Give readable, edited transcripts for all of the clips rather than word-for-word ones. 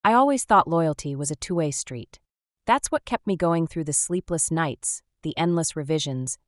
I always thought loyalty was a two-way street. That's what kept me going through the sleepless nights, the endless revisions,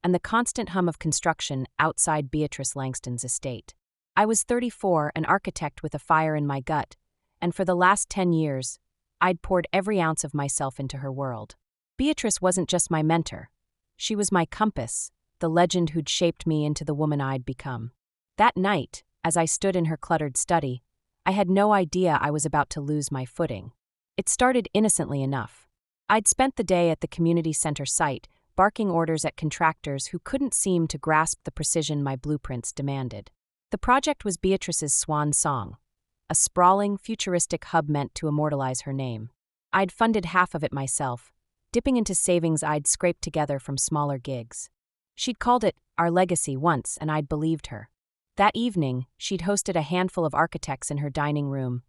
and the constant hum of construction outside Beatrice Langston's estate. I was 34, an architect with a fire in my gut, and for the last 10 years, I'd poured every ounce of myself into her world. Beatrice wasn't just my mentor. She was my compass, the legend who'd shaped me into the woman I'd become. That night, as I stood in her cluttered study, I had no idea I was about to lose my footing. It started innocently enough. I'd spent the day at the community center site, barking orders at contractors who couldn't seem to grasp the precision my blueprints demanded. The project was Beatrice's swan song, a sprawling, futuristic hub meant to immortalize her name. I'd funded half of it myself, dipping into savings I'd scraped together from smaller gigs. She'd called it our legacy once, and I'd believed her. That evening, she'd hosted a handful of architects in her dining room,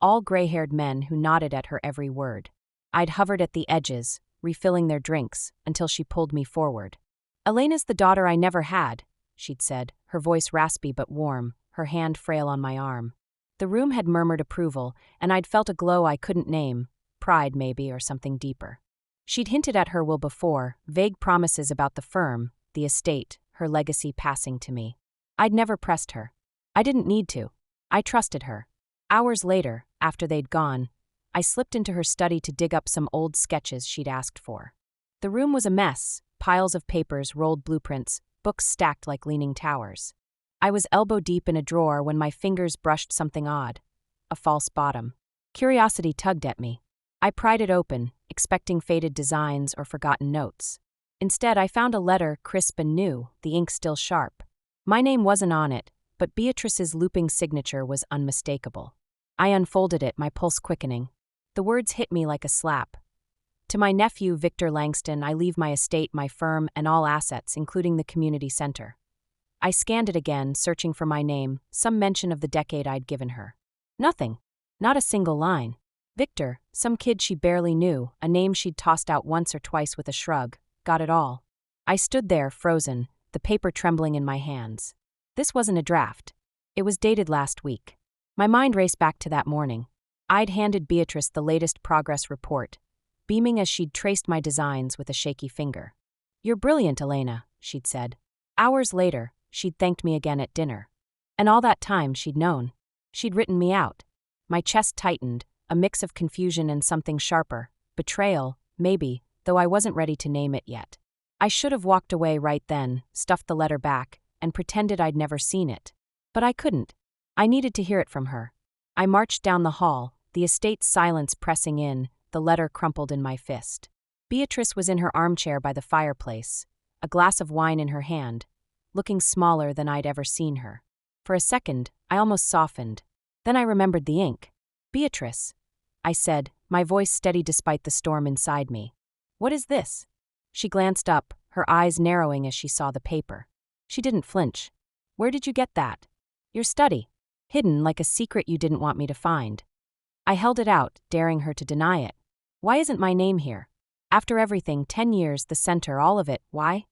all gray-haired men who nodded at her every word. I'd hovered at the edges, refilling their drinks, until she pulled me forward. "Elena's the daughter I never had," she'd said, her voice raspy but warm, her hand frail on my arm. The room had murmured approval, and I'd felt a glow I couldn't name, pride maybe, or something deeper. She'd hinted at her will before, vague promises about the firm, the estate, her legacy passing to me. I'd never pressed her. I didn't need to. I trusted her. Hours later, after they'd gone, I slipped into her study to dig up some old sketches she'd asked for. The room was a mess, piles of papers, rolled blueprints, books stacked like leaning towers. I was elbow-deep in a drawer when my fingers brushed something odd, a false bottom. Curiosity tugged at me. I pried it open, expecting faded designs or forgotten notes. Instead, I found a letter, crisp and new, the ink still sharp. My name wasn't on it, but Beatrice's looping signature was unmistakable. I unfolded it, my pulse quickening. The words hit me like a slap. "To my nephew, Victor Langston, I leave my estate, my firm, and all assets, including the community center." I scanned it again, searching for my name, some mention of the decade I'd given her. Nothing. Not a single line. Victor, some kid she barely knew, a name she'd tossed out once or twice with a shrug, got it all. I stood there, frozen, the paper trembling in my hands. This wasn't a draft. It was dated last week. My mind raced back to that morning. I'd handed Beatrice the latest progress report, beaming as she'd traced my designs with a shaky finger. "You're brilliant, Elena," she'd said. Hours later, she'd thanked me again at dinner. And all that time, she'd known. She'd written me out. My chest tightened, a mix of confusion and something sharper. Betrayal, maybe, though I wasn't ready to name it yet. I should have walked away right then, stuffed the letter back, and pretended I'd never seen it. But I couldn't. I needed to hear it from her. I marched down the hall, the estate's silence pressing in, the letter crumpled in my fist. Beatrice was in her armchair by the fireplace, a glass of wine in her hand, looking smaller than I'd ever seen her. For a second, I almost softened. Then I remembered the ink. "Beatrice," I said, my voice steady despite the storm inside me. "What is this?" She glanced up, her eyes narrowing as she saw the paper. She didn't flinch. "Where did you get that?" "Your study. Hidden like a secret you didn't want me to find." I held it out, daring her to deny it. "Why isn't my name here? After everything, 10 years, the center, all of it, why?"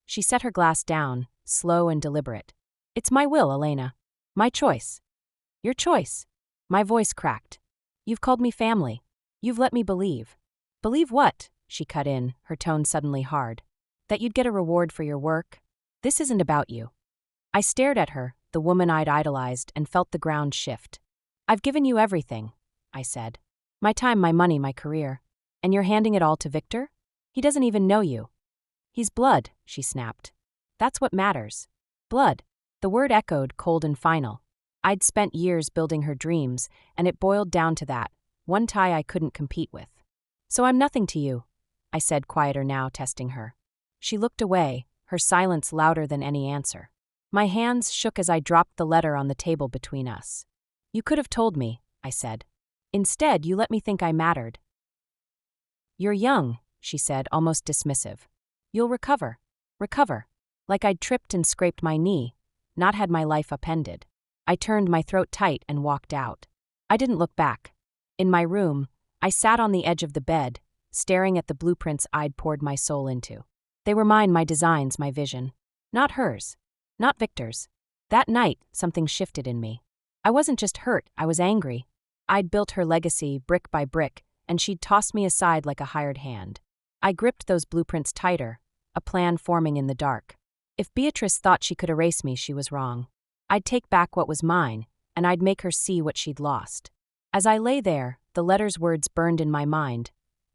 She set her glass down, slow and deliberate. "It's my will, Elena. My choice." "Your choice?" My voice cracked. "You've called me family. You've let me believe." "Believe what?" She cut in, her tone suddenly hard. "That you'd get a reward for your work? This isn't about you." I stared at her, the woman I'd idolized, and felt the ground shift. "I've given you everything," I said. "My time, my money, my career. And you're handing it all to Victor? He doesn't even know you." "He's blood," she snapped. "That's what matters. Blood." The word echoed, cold and final. I'd spent years building her dreams, and it boiled down to that, one tie I couldn't compete with. "So I'm nothing to you," I said, quieter now, testing her. She looked away, her silence louder than any answer. My hands shook as I dropped the letter on the table between us. "You could have told me," I said. "Instead, you let me think I mattered." "You're young," she said, almost dismissive. "You'll recover." Recover. Like I'd tripped and scraped my knee, not had my life upended. I turned, my throat tight, and walked out. I didn't look back. In my room, I sat on the edge of the bed, staring at the blueprints I'd poured my soul into. They were mine, my designs, my vision. Not hers. Not Victor's. That night, something shifted in me. I wasn't just hurt, I was angry. I'd built her legacy brick by brick, and she'd tossed me aside like a hired hand. I gripped those blueprints tighter, a plan forming in the dark. If Beatrice thought she could erase me, she was wrong. I'd take back what was mine, and I'd make her see what she'd lost. As I lay there, the letter's words burned in my mind.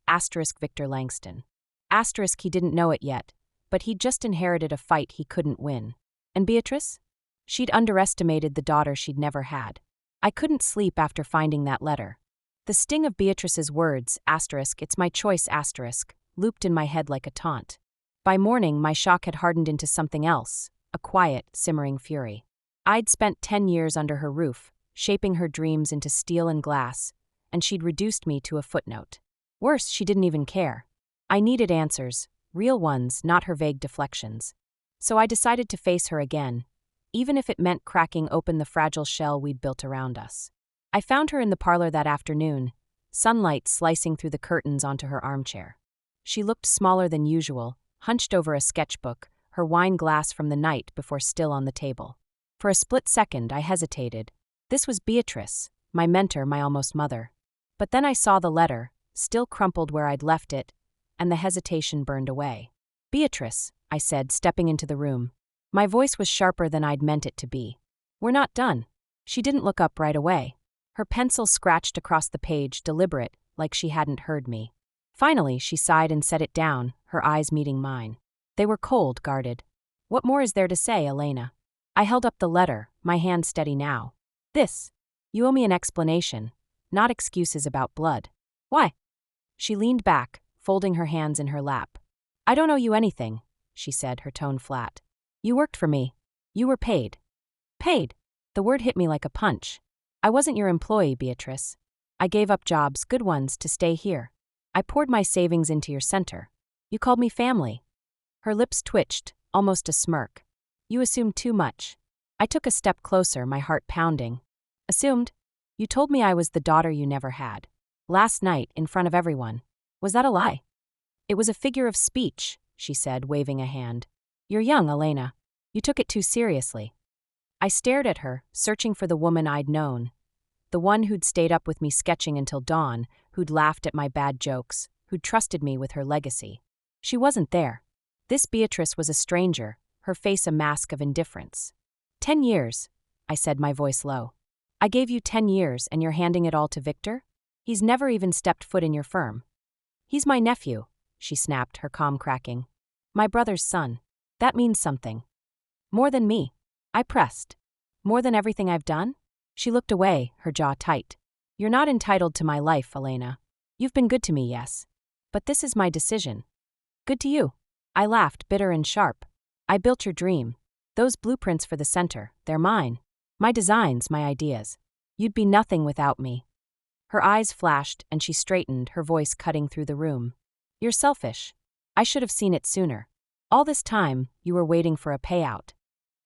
Asterisk Victor Langston. Asterisk he didn't know it yet, but he'd just inherited a fight he couldn't win. And Beatrice? She'd underestimated the daughter she'd never had. I couldn't sleep after finding that letter. The sting of Beatrice's words, asterisk, it's my choice, asterisk, looped in my head like a taunt. By morning, my shock had hardened into something else, a quiet, simmering fury. I'd spent 10 years under her roof, shaping her dreams into steel and glass, and she'd reduced me to a footnote. Worse, she didn't even care. I needed answers, real ones, not her vague deflections. So I decided to face her again, even if it meant cracking open the fragile shell we'd built around us. I found her in the parlor that afternoon, sunlight slicing through the curtains onto her armchair. She looked smaller than usual, hunched over a sketchbook, her wine glass from the night before still on the table. For a split second, I hesitated. This was Beatrice, my mentor, my almost mother. But then I saw the letter, still crumpled where I'd left it, and the hesitation burned away. Beatrice, I said, stepping into the room. My voice was sharper than I'd meant it to be. We're not done. She didn't look up right away. Her pencil scratched across the page, deliberate, like she hadn't heard me. Finally, she sighed and set it down, her eyes meeting mine. They were cold, guarded. What more is there to say, Elena? I held up the letter, my hand steady now. This. You owe me an explanation, not excuses about blood. Why? She leaned back, folding her hands in her lap. I don't owe you anything, she said, her tone flat. You worked for me. You were paid. Paid? The word hit me like a punch. I wasn't your employee, Beatrice. I gave up jobs, good ones, to stay here. I poured my savings into your center. You called me family. Her lips twitched, almost a smirk. You assumed too much. I took a step closer, my heart pounding. Assumed? You told me I was the daughter you never had. Last night, in front of everyone. Was that a lie? It was a figure of speech, she said, waving a hand. You're young, Elena. You took it too seriously. I stared at her, searching for the woman I'd known. The one who'd stayed up with me sketching until dawn, who'd laughed at my bad jokes, who'd trusted me with her legacy. She wasn't there. This Beatrice was a stranger, her face a mask of indifference. 10 years, I said, my voice low. I gave you 10 years and you're handing it all to Victor? He's never even stepped foot in your firm. He's my nephew, she snapped, her calm cracking. My brother's son. That means something. More than me. I pressed. More than everything I've done? She looked away, her jaw tight. You're not entitled to my life, Elena. You've been good to me, yes. But this is my decision. Good to you. I laughed, bitter and sharp. I built your dream. Those blueprints for the center, they're mine. My designs, my ideas. You'd be nothing without me. Her eyes flashed and she straightened, her voice cutting through the room. You're selfish. I should have seen it sooner. All this time, you were waiting for a payout.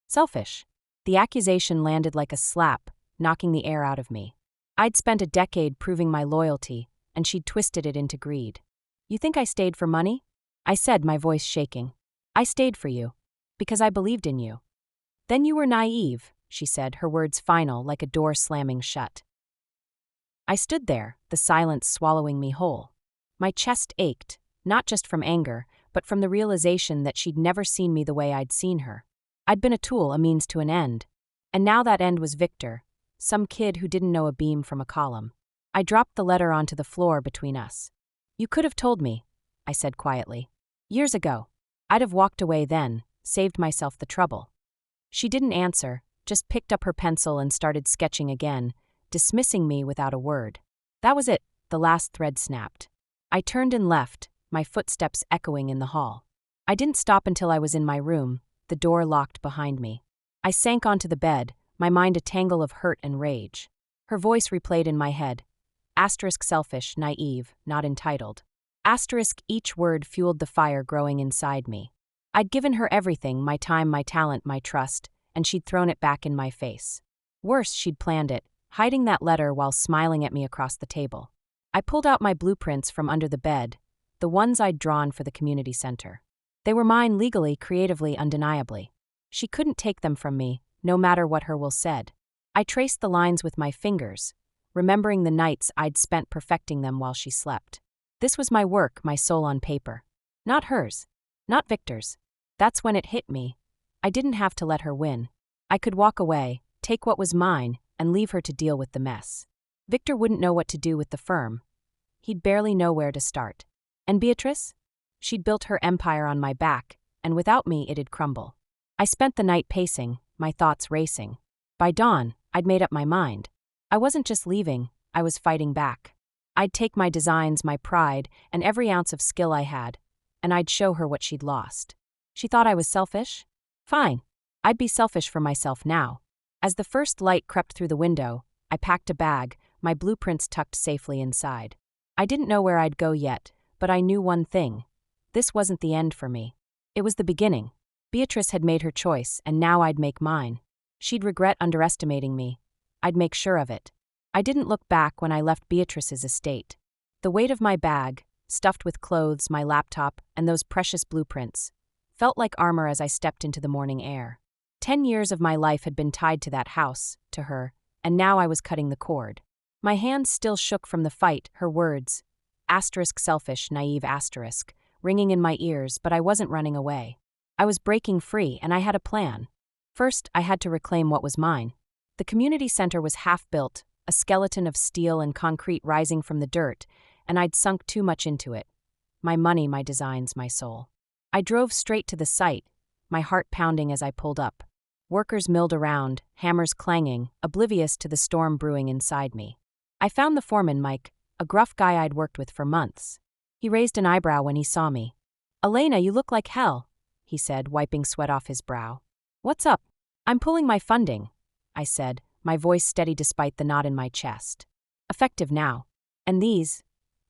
Selfish. The accusation landed like a slap, knocking the air out of me. I'd spent a decade proving my loyalty, and she'd twisted it into greed. You think I stayed for money? I said, my voice shaking. I stayed for you. Because I believed in you. Then you were naive, she said, her words final, like a door slamming shut. I stood there, the silence swallowing me whole. My chest ached, not just from anger, but from the realization that she'd never seen me the way I'd seen her. I'd been a tool, a means to an end. And now that end was Victor, some kid who didn't know a beam from a column. I dropped the letter onto the floor between us. You could have told me, I said quietly. Years ago. I'd have walked away then, saved myself the trouble. She didn't answer, just picked up her pencil and started sketching again, dismissing me without a word. That was it, the last thread snapped. I turned and left, my footsteps echoing in the hall. I didn't stop until I was in my room, the door locked behind me. I sank onto the bed, my mind a tangle of hurt and rage. Her voice replayed in my head. Asterisk selfish, naive, not entitled. Asterisk each word fueled the fire growing inside me. I'd given her everything, my time, my talent, my trust, and she'd thrown it back in my face. Worse, she'd planned it, hiding that letter while smiling at me across the table. I pulled out my blueprints from under the bed, the ones I'd drawn for the community center. They were mine legally, creatively, undeniably. She couldn't take them from me, no matter what her will said. I traced the lines with my fingers, remembering the nights I'd spent perfecting them while she slept. This was my work, my soul on paper. Not hers. Not Victor's. That's when it hit me. I didn't have to let her win. I could walk away, take what was mine, and leave her to deal with the mess. Victor wouldn't know what to do with the firm. He'd barely know where to start. And Beatrice? She'd built her empire on my back, and without me it'd crumble. I spent the night pacing, my thoughts racing. By dawn, I'd made up my mind. I wasn't just leaving, I was fighting back. I'd take my designs, my pride, and every ounce of skill I had, and I'd show her what she'd lost. She thought I was selfish? Fine. I'd be selfish for myself now. As the first light crept through the window, I packed a bag, my blueprints tucked safely inside. I didn't know where I'd go yet, but I knew one thing. This wasn't the end for me. It was the beginning. Beatrice had made her choice, and now I'd make mine. She'd regret underestimating me. I'd make sure of it. I didn't look back when I left Beatrice's estate. The weight of my bag, stuffed with clothes, my laptop, and those precious blueprints, felt like armor as I stepped into the morning air. 10 years of my life had been tied to that house, to her, and now I was cutting the cord. My hands still shook from the fight, her words, selfish, naive, ringing in my ears, but I wasn't running away. I was breaking free, and I had a plan. First, I had to reclaim what was mine. The community center was half-built, a skeleton of steel and concrete rising from the dirt, and I'd sunk too much into it. My money, my designs, my soul. I drove straight to the site, my heart pounding as I pulled up. Workers milled around, hammers clanging, oblivious to the storm brewing inside me. I found the foreman, Mike, a gruff guy I'd worked with for months. He raised an eyebrow when he saw me. "Elena, you look like hell," he said, wiping sweat off his brow. "What's up?" "I'm pulling my funding," I said, my voice steady despite the knot in my chest. "Effective now. And these?"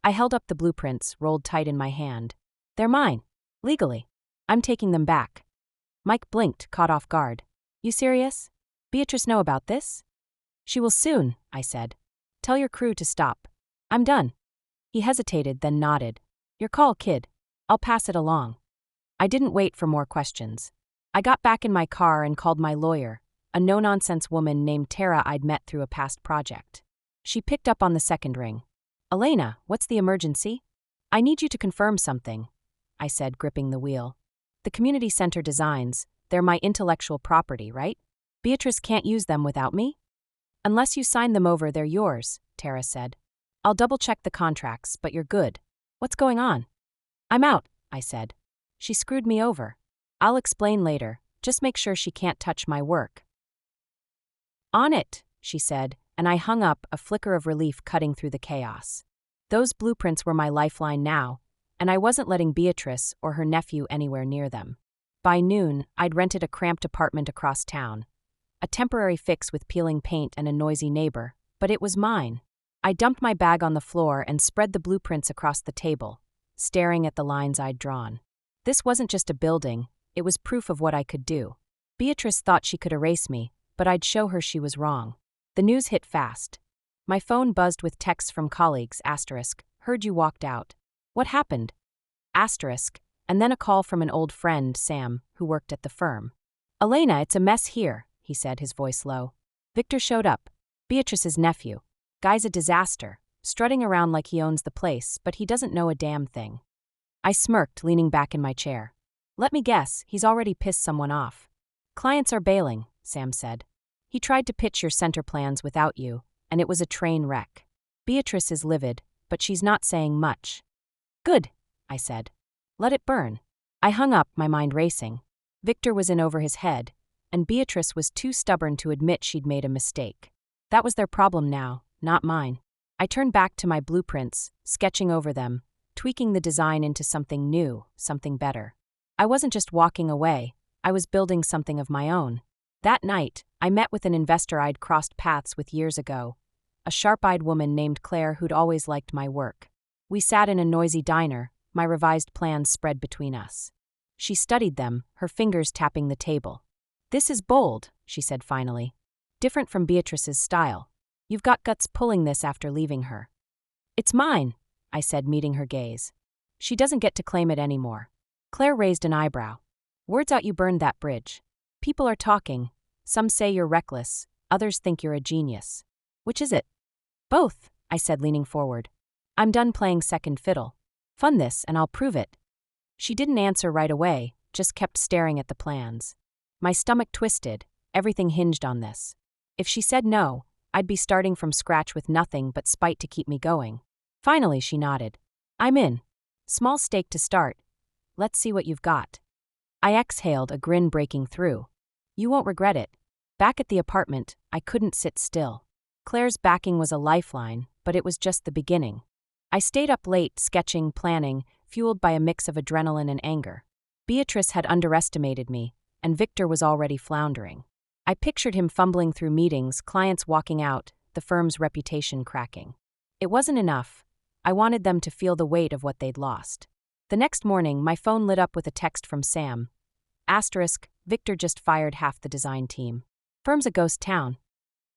I held up the blueprints, rolled tight in my hand. "They're mine. Legally. I'm taking them back." Mike blinked, caught off guard. "You serious? Beatrice know about this?" "She will soon," I said. "Tell your crew to stop. I'm done." He hesitated, then nodded. "Your call, kid. I'll pass it along." I didn't wait for more questions. I got back in my car and called my lawyer, a no-nonsense woman named Tara I'd met through a past project. She picked up on the second ring. "Elena, what's the emergency?" "I need you to confirm something," I said, gripping the wheel. "The community center designs, they're my intellectual property, right? Beatrice can't use them without me?" "Unless you sign them over, they're yours," Tara said. "I'll double-check the contracts, but you're good. What's going on?" "I'm out," I said. "She screwed me over. I'll explain later. Just make sure she can't touch my work." "On it," she said, and I hung up, a flicker of relief cutting through the chaos. Those blueprints were my lifeline now, and I wasn't letting Beatrice or her nephew anywhere near them. By noon, I'd rented a cramped apartment across town. A temporary fix with peeling paint and a noisy neighbor, but it was mine. I dumped my bag on the floor and spread the blueprints across the table, staring at the lines I'd drawn. This wasn't just a building, it was proof of what I could do. Beatrice thought she could erase me, but I'd show her she was wrong. The news hit fast. My phone buzzed with texts from colleagues, "Heard you walked out. What happened?" And then a call from an old friend, Sam, who worked at the firm. "Elena, it's a mess here," he said, his voice low. "Victor showed up. Beatrice's nephew. Guy's a disaster, strutting around like he owns the place, but he doesn't know a damn thing." I smirked, leaning back in my chair. "Let me guess, he's already pissed someone off." "Clients are bailing," Sam said. "He tried to pitch your center plans without you, and it was a train wreck. Beatrice is livid, but she's not saying much." "Good," I said. "Let it burn." I hung up, my mind racing. Victor was in over his head, and Beatrice was too stubborn to admit she'd made a mistake. That was their problem now, not mine. I turned back to my blueprints, sketching over them, tweaking the design into something new, something better. I wasn't just walking away, I was building something of my own. That night, I met with an investor I'd crossed paths with years ago, a sharp-eyed woman named Claire who'd always liked my work. We sat in a noisy diner, my revised plans spread between us. She studied them, her fingers tapping the table. "This is bold," she said finally. "Different from Beatrice's style. You've got guts pulling this after leaving her." "It's mine," I said, meeting her gaze. "She doesn't get to claim it anymore." Claire raised an eyebrow. "Words out, you burned that bridge. People are talking. Some say you're reckless, others think you're a genius. Which is it?" Both, I said, leaning forward. I'm done playing second fiddle. Fund this and I'll prove it. She didn't answer right away, just kept staring at the plans. My stomach twisted, everything hinged on this. If she said no, I'd be starting from scratch with nothing but spite to keep me going. Finally, she nodded. I'm in. Small stake to start. Let's see what you've got. I exhaled, a grin breaking through. You won't regret it. Back at the apartment, I couldn't sit still. Claire's backing was a lifeline, but it was just the beginning. I stayed up late, sketching, planning, fueled by a mix of adrenaline and anger. Beatrice had underestimated me, and Victor was already floundering. I pictured him fumbling through meetings, clients walking out, the firm's reputation cracking. It wasn't enough. I wanted them to feel the weight of what they'd lost. The next morning, my phone lit up with a text from Sam. Asterisk, Victor just fired half the design team. Firm's a ghost town.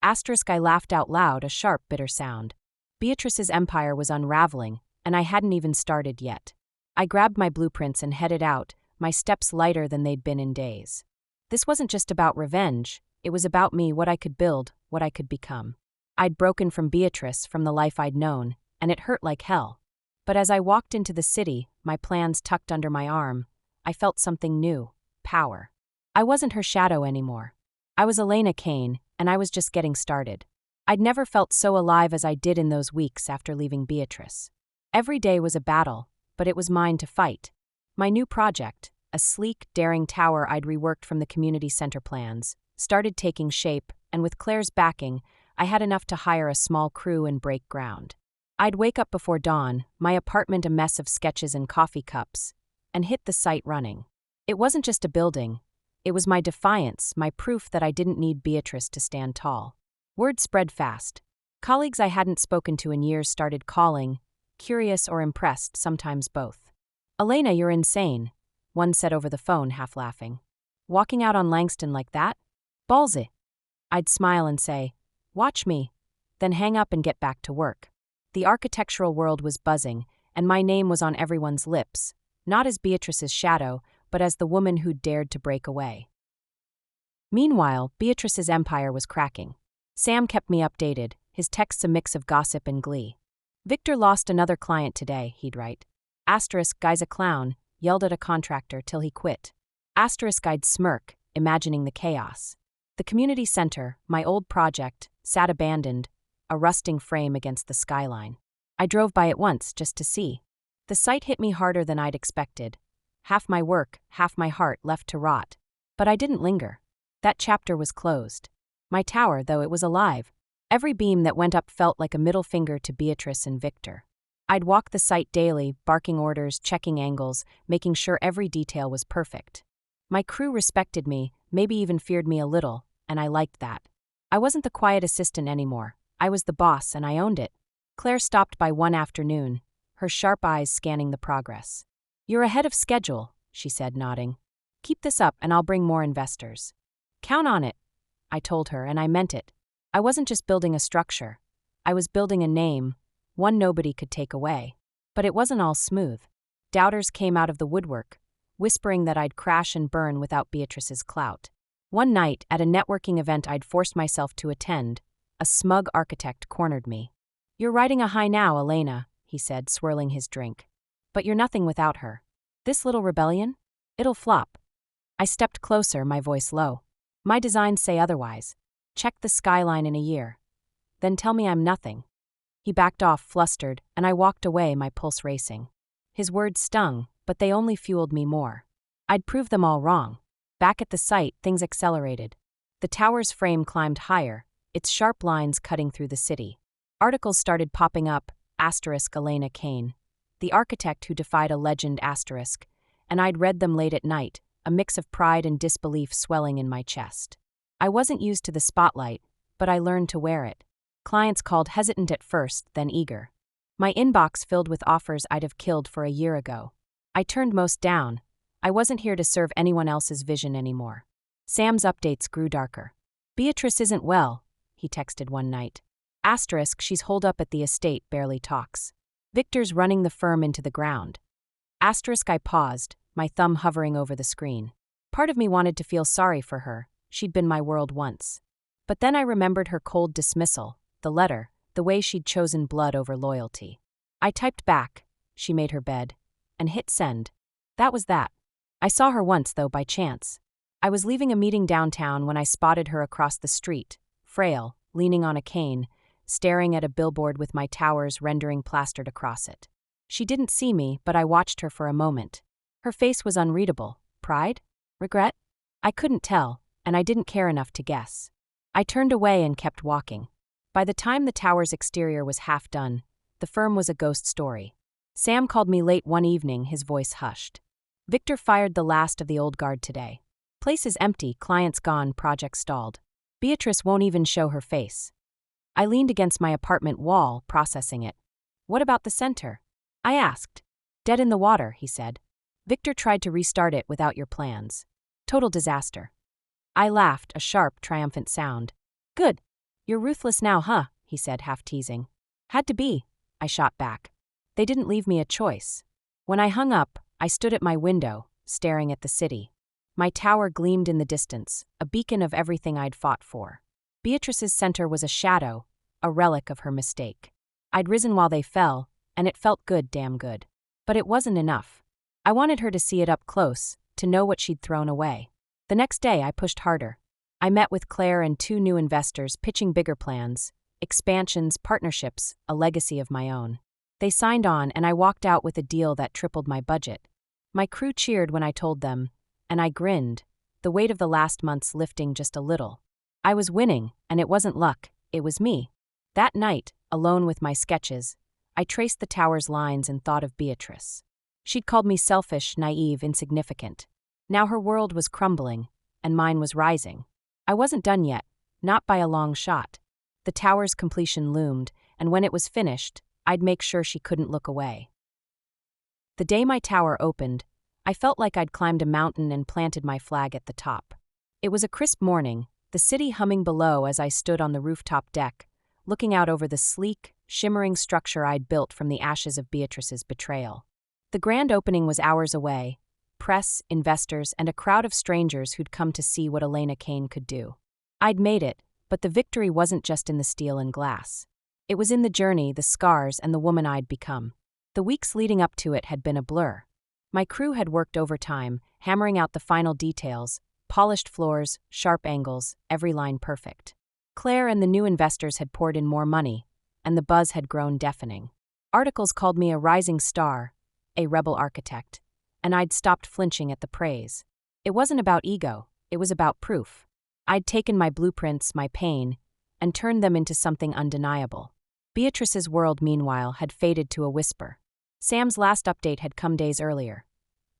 Asterisk, I laughed out loud, a sharp, bitter sound. Beatrice's empire was unraveling, and I hadn't even started yet. I grabbed my blueprints and headed out, my steps lighter than they'd been in days. This wasn't just about revenge, it was about me, what I could build, what I could become. I'd broken from Beatrice, from the life I'd known, and it hurt like hell. But as I walked into the city, my plans tucked under my arm, I felt something new, power. I wasn't her shadow anymore. I was Elena Kane, and I was just getting started. I'd never felt so alive as I did in those weeks after leaving Beatrice. Every day was a battle, but it was mine to fight. My new project, a sleek, daring tower I'd reworked from the community center plans, started taking shape, and with Claire's backing, I had enough to hire a small crew and break ground. I'd wake up before dawn, my apartment a mess of sketches and coffee cups, and hit the site running. It wasn't just a building. It was my defiance, my proof that I didn't need Beatrice to stand tall. Word spread fast. Colleagues I hadn't spoken to in years started calling, curious or impressed, sometimes both. Elena, you're insane, one said over the phone, half laughing. Walking out on Langston like that? Ballsy. I'd smile and say, watch me, then hang up and get back to work. The architectural world was buzzing, and my name was on everyone's lips, not as Beatrice's shadow, but as the woman who'd dared to break away. Meanwhile, Beatrice's empire was cracking. Sam kept me updated, his texts a mix of gossip and glee. Victor lost another client today, he'd write. Asterisk, guy's a clown, yelled at a contractor till he quit. Asterisk, I'd smirk, imagining the chaos. The community center, my old project, sat abandoned, a rusting frame against the skyline. I drove by it once just to see. The sight hit me harder than I'd expected. Half my work, half my heart left to rot. But I didn't linger. That chapter was closed. My tower, though, it was alive. Every beam that went up felt like a middle finger to Beatrice and Victor. I'd walk the site daily, barking orders, checking angles, making sure every detail was perfect. My crew respected me, maybe even feared me a little, and I liked that. I wasn't the quiet assistant anymore. I was the boss, and I owned it. Claire stopped by one afternoon, her sharp eyes scanning the progress. You're ahead of schedule, she said, nodding. Keep this up and I'll bring more investors. Count on it, I told her, and I meant it. I wasn't just building a structure. I was building a name, one nobody could take away. But it wasn't all smooth. Doubters came out of the woodwork, whispering that I'd crash and burn without Beatrice's clout. One night, at a networking event I'd forced myself to attend, a smug architect cornered me. You're riding a high now, Elena, he said, swirling his drink. But you're nothing without her. This little rebellion? It'll flop. I stepped closer, my voice low. My designs say otherwise. Check the skyline in a year. Then tell me I'm nothing. He backed off, flustered, and I walked away, my pulse racing. His words stung, but they only fueled me more. I'd proved them all wrong. Back at the site, things accelerated. The tower's frame climbed higher, its sharp lines cutting through the city. Articles started popping up, asterisk Elena Kane, the architect who defied a legend, asterisk, and I'd read them late at night, a mix of pride and disbelief swelling in my chest. I wasn't used to the spotlight, but I learned to wear it. Clients called, hesitant at first, then eager. My inbox filled with offers I'd have killed for a year ago. I turned most down. I wasn't here to serve anyone else's vision anymore. Sam's updates grew darker. Beatrice isn't well, he texted one night. Asterisk, she's holed up at the estate, barely talks. Victor's running the firm into the ground. Asterisk, I paused, my thumb hovering over the screen. Part of me wanted to feel sorry for her. She'd been my world once. But then I remembered her cold dismissal, the letter, the way she'd chosen blood over loyalty. I typed back, she made her bed, and hit send. That was that. I saw her once, though, by chance. I was leaving a meeting downtown when I spotted her across the street, frail, leaning on a cane, staring at a billboard with my towers rendering plastered across it. She didn't see me, but I watched her for a moment. Her face was unreadable. Pride? Regret? I couldn't tell, and I didn't care enough to guess. I turned away and kept walking. By the time the tower's exterior was half done, the firm was a ghost story. Sam called me late one evening, his voice hushed. Victor fired the last of the old guard today. Place is empty, clients gone, project stalled. Beatrice won't even show her face. I leaned against my apartment wall, processing it. What about the center? I asked. Dead in the water, he said. Victor tried to restart it without your plans. Total disaster. I laughed, a sharp, triumphant sound. Good. You're ruthless now, huh? He said, half teasing. Had to be, I shot back. They didn't leave me a choice. When I hung up, I stood at my window, staring at the city. My tower gleamed in the distance, a beacon of everything I'd fought for. Beatrice's center was a shadow, a relic of her mistake. I'd risen while they fell, and it felt good, damn good. But it wasn't enough. I wanted her to see it up close, to know what she'd thrown away. The next day, I pushed harder. I met with Claire and 2 new investors pitching bigger plans, expansions, partnerships, a legacy of my own. They signed on, and I walked out with a deal that tripled my budget. My crew cheered when I told them, and I grinned, the weight of the last months lifting just a little. I was winning, and it wasn't luck, it was me. That night, alone with my sketches, I traced the tower's lines and thought of Beatrice. She'd called me selfish, naive, insignificant. Now her world was crumbling, and mine was rising. I wasn't done yet, not by a long shot. The tower's completion loomed, and when it was finished, I'd make sure she couldn't look away. The day my tower opened, I felt like I'd climbed a mountain and planted my flag at the top. It was a crisp morning, the city humming below as I stood on the rooftop deck, looking out over the sleek, shimmering structure I'd built from the ashes of Beatrice's betrayal. The grand opening was hours away. Press, investors, and a crowd of strangers who'd come to see what Elena Kane could do. I'd made it, but the victory wasn't just in the steel and glass. It was in the journey, the scars, and the woman I'd become. The weeks leading up to it had been a blur. My crew had worked overtime, hammering out the final details, polished floors, sharp angles, every line perfect. Claire and the new investors had poured in more money, and the buzz had grown deafening. Articles called me a rising star, a rebel architect, and I'd stopped flinching at the praise. It wasn't about ego, it was about proof. I'd taken my blueprints, my pain, and turned them into something undeniable. Beatrice's world, meanwhile, had faded to a whisper. Sam's last update had come days earlier.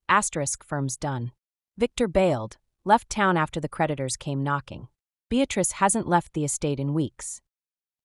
Asterisk, firm's done. Victor bailed, left town after the creditors came knocking. Beatrice hasn't left the estate in weeks.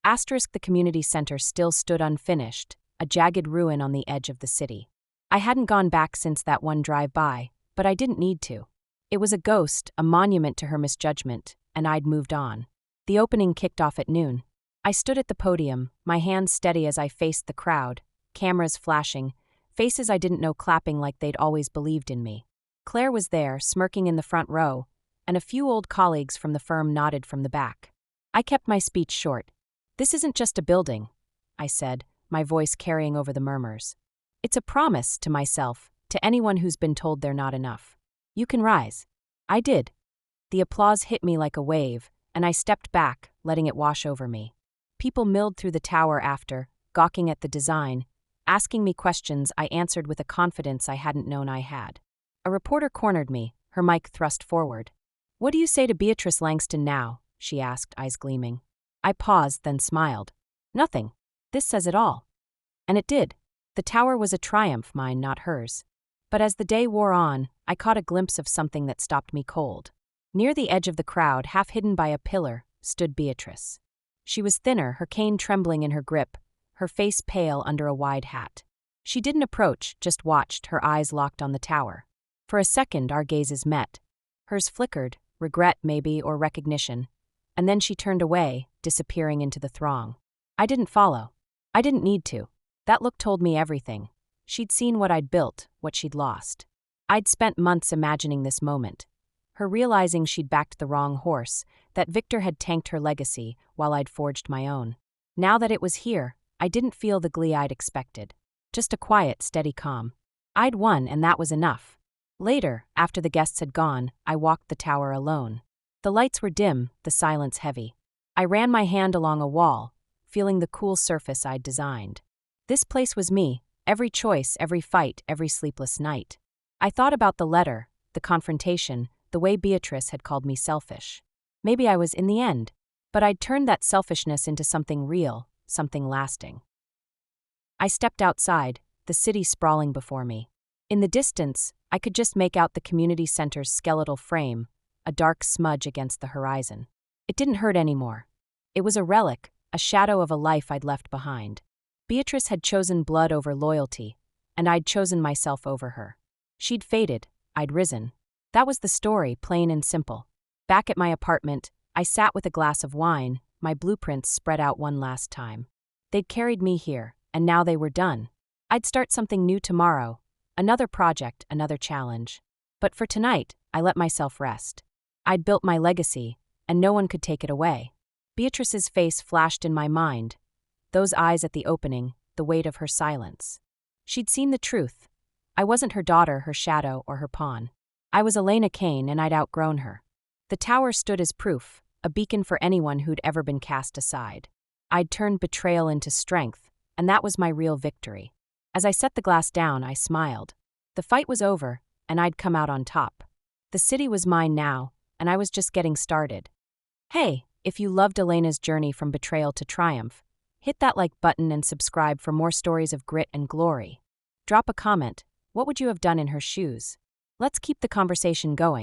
Asterisk, the community center still stood unfinished, a jagged ruin on the edge of the city. I hadn't gone back since that one drive-by, but I didn't need to. It was a ghost, a monument to her misjudgment, and I'd moved on. The opening kicked off at noon. I stood at the podium, my hands steady as I faced the crowd, cameras flashing, faces I didn't know clapping like they'd always believed in me. Claire was there, smirking in the front row, and a few old colleagues from the firm nodded from the back. I kept my speech short. This isn't just a building, I said, my voice carrying over the murmurs. It's a promise to myself, to anyone who's been told they're not enough. You can rise. I did. The applause hit me like a wave, and I stepped back, letting it wash over me. People milled through the tower after, gawking at the design, asking me questions I answered with a confidence I hadn't known I had. A reporter cornered me, her mic thrust forward. What do you say to Beatrice Langston now? She asked, eyes gleaming. I paused, then smiled. Nothing. This says it all. And it did. The tower was a triumph, mine, not hers. But as the day wore on, I caught a glimpse of something that stopped me cold. Near the edge of the crowd, half hidden by a pillar, stood Beatrice. She was thinner, her cane trembling in her grip, her face pale under a wide hat. She didn't approach, just watched, her eyes locked on the tower. For a second, our gazes met. Hers flickered, regret maybe, or recognition, and then she turned away, disappearing into the throng. I didn't follow. I didn't need to. That look told me everything. She'd seen what I'd built, what she'd lost. I'd spent months imagining this moment. Her realizing she'd backed the wrong horse, that Victor had tanked her legacy while I'd forged my own. Now that it was here, I didn't feel the glee I'd expected. Just a quiet, steady calm. I'd won, and that was enough. Later, after the guests had gone, I walked the tower alone. The lights were dim, the silence heavy. I ran my hand along a wall, feeling the cool surface I'd designed. This place was me, every choice, every fight, every sleepless night. I thought about the letter, the confrontation, the way Beatrice had called me selfish. Maybe I was in the end, but I'd turned that selfishness into something real, something lasting. I stepped outside, the city sprawling before me. In the distance, I could just make out the community center's skeletal frame, a dark smudge against the horizon. It didn't hurt anymore. It was a relic, a shadow of a life I'd left behind. Beatrice had chosen blood over loyalty, and I'd chosen myself over her. She'd faded, I'd risen. That was the story, plain and simple. Back at my apartment, I sat with a glass of wine, my blueprints spread out one last time. They'd carried me here, and now they were done. I'd start something new tomorrow, another project, another challenge. But for tonight, I let myself rest. I'd built my legacy, and no one could take it away. Beatrice's face flashed in my mind. Those eyes at the opening, the weight of her silence. She'd seen the truth. I wasn't her daughter, her shadow, or her pawn. I was Elena Kane, and I'd outgrown her. The tower stood as proof, a beacon for anyone who'd ever been cast aside. I'd turned betrayal into strength, and that was my real victory. As I set the glass down, I smiled. The fight was over, and I'd come out on top. The city was mine now, and I was just getting started. Hey, if you loved Elena's journey from betrayal to triumph, hit that like button and subscribe for more stories of grit and glory. Drop a comment. What would you have done in her shoes? Let's keep the conversation going.